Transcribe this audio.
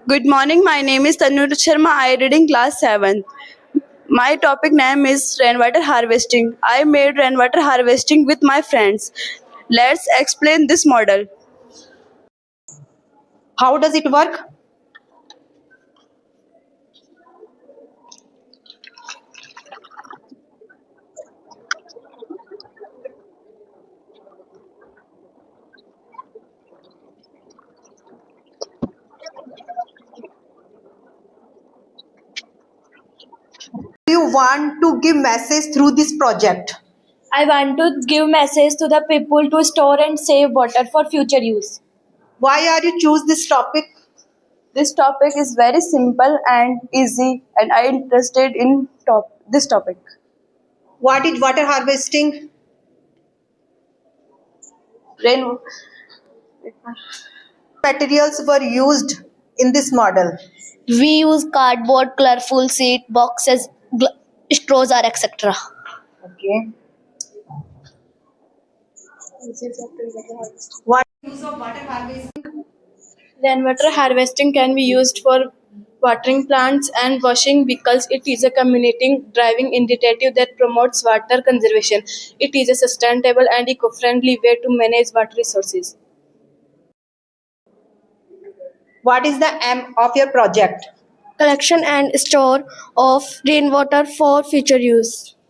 Good morning. My name is Tanu Sharma. I read in class 7th. My topic name is rainwater harvesting. I made rainwater harvesting with my friends. Let's explain this model. How does it work? Do you want to give message through this project? I want to give message to the people to store and save water for future use. Why are you choose this topic? This topic is very simple and easy, and I interested in this topic. What is water harvesting? Rain. Materials were used in this model. We use cardboard, colorful sheet, boxes, straws, or etc. Okay. What Rainwater harvesting can be used for watering plants and washing vehicles. It is a community driving initiative that promotes water conservation. It is a sustainable and eco-friendly way to manage water resources. what is the aim of your project? Collection and store of rainwater for future use.